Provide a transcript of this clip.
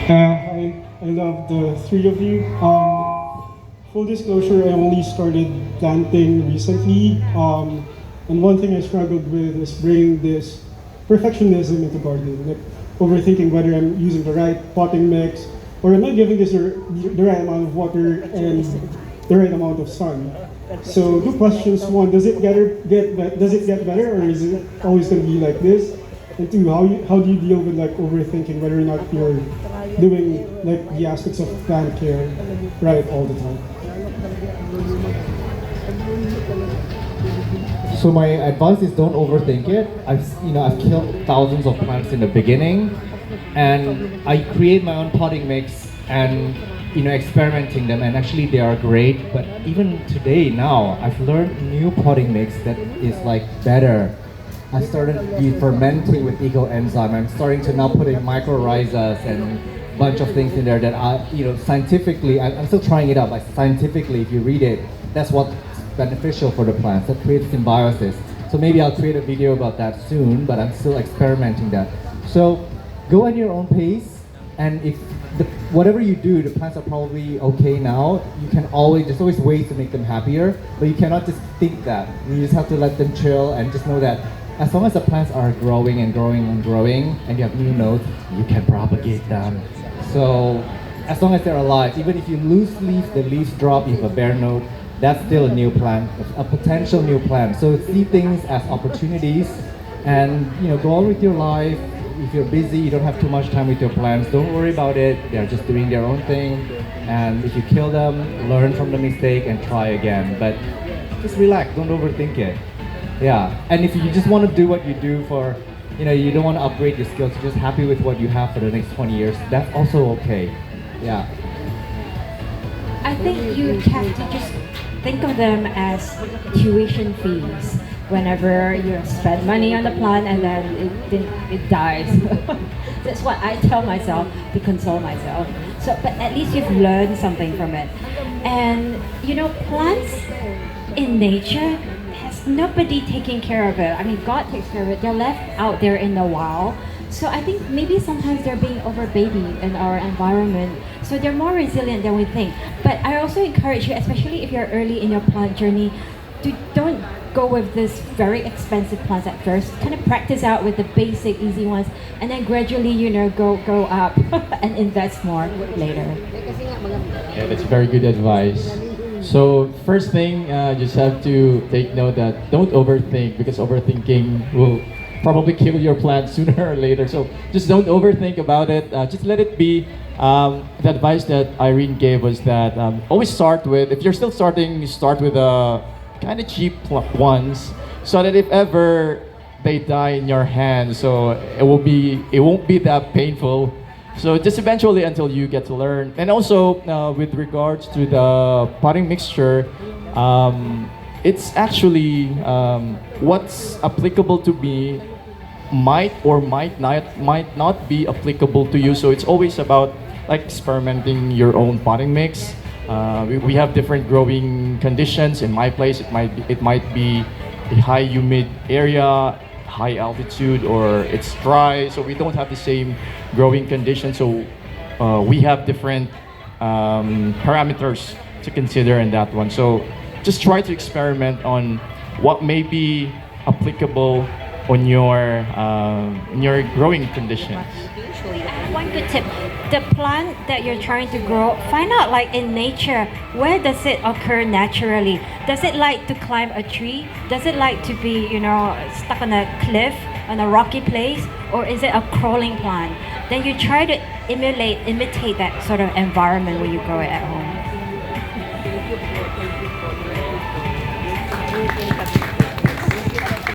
I love the three of you. Full disclosure, I only started planting recently. And one thing I struggled with is bringing this perfectionism into gardening, like overthinking whether I'm using the right potting mix or am I giving this the right amount of water and the right amount of sun. So two questions: one, does it get better, or is it always going to be like this? And two, how do you deal with like overthinking whether or not you're doing like the aspects of plant care right all the time? So my advice is don't overthink it. I've killed thousands of plants in the beginning, and I create my own potting mix and experimenting them, and actually they are great. But even today now, I've learned new potting mix that is like better. I started fermenting with eco enzyme. I'm starting to now put in mycorrhizas and bunch of things in there that scientifically, I'm still trying it out, but scientifically, if you read it, that's what's beneficial for the plants. That creates symbiosis. So maybe I'll create a video about that soon, but I'm still experimenting that. So go at your own pace, and if whatever you do, the plants are probably okay now. There's always ways to make them happier, but you cannot just think that. You just have to let them chill and just know that as long as the plants are growing and growing and growing, and you have new nodes, you can propagate them. So as long as they're alive, even if you lose leaves, the leaves drop, you have a bare node, that's still a new plant, a potential new plant. So see things as opportunities, and go on with your life. If you're busy, you don't have too much time with your plants, don't worry about it. They're just doing their own thing. And if you kill them, learn from the mistake and try again. But just relax, don't overthink it. Yeah, and if you just want to do what you do for, you don't want to upgrade your skills, you're just happy with what you have for the next 20 years, that's also okay. Yeah. I think you have to just think of them as tuition fees. Whenever you spend money on the plant and then it dies. That's what I tell myself to console myself. So, but at least you've learned something from it. And plants in nature, has nobody taking care of it. I mean, God takes care of it. They're left out there in the wild. So I think maybe sometimes they're being overbabied in our environment. So they're more resilient than we think. But I also encourage you, especially if you're early in your plant journey, don't go with this very expensive plants at first. Kind of practice out with the basic, easy ones, and then gradually, go up and invest more later. Yeah, that's very good advice. So first thing, just have to take note that don't overthink, because overthinking will probably kill your plant sooner or later. So just don't overthink about it. Just let it be. The advice that Irene gave was that always start with, if you're still starting, you start with kind of cheap ones, so that if ever they die in your hands, so it won't be that painful. So just eventually until you get to learn. And also with regards to the potting mixture, it's actually what's applicable to me might or might not be applicable to you. So it's always about like experimenting your own potting mix. We have different growing conditions. In my place, it might be a high humid area, high altitude, or it's dry, so we don't have the same growing conditions. So we have different parameters to consider in that one. So just try to experiment on what may be applicable on your growing conditions. One good tip: the plant that you're trying to grow, find out like in nature, where does it occur naturally? Does it like to climb a tree? Does it like to be, stuck on a cliff, on a rocky place? Or is it a crawling plant? Then you try to imitate that sort of environment when you grow it at home.